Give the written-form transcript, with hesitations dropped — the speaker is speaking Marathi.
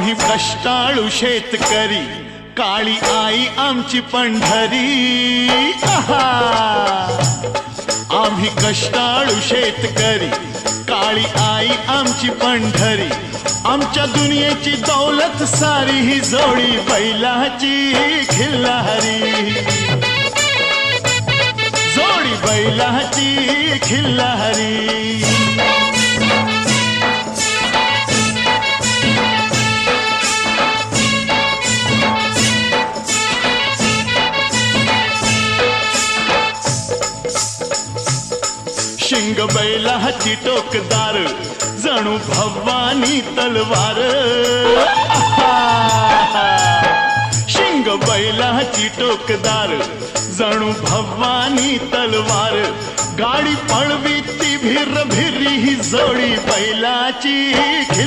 आम्ही कष्टाळू शेतकरी, काळी आई आमची पंढरी. आहा! आम्ही कष्टाळू शेतकरी, काळी आई आमची पंढरी. आमच्या दुनियेची दौलत सारी ही जोडी बैलाची खिल्लारी. जोडी बैलाची खिल्लारी. शिंग बैलाची टोकदार, जणू भवानी तलवार. शिंग बैलाची टोकदार, जणू भवानी तलवार. गाडी पळवी ती भिर भिरी, ही जोडी बैलाची खिल्लारी.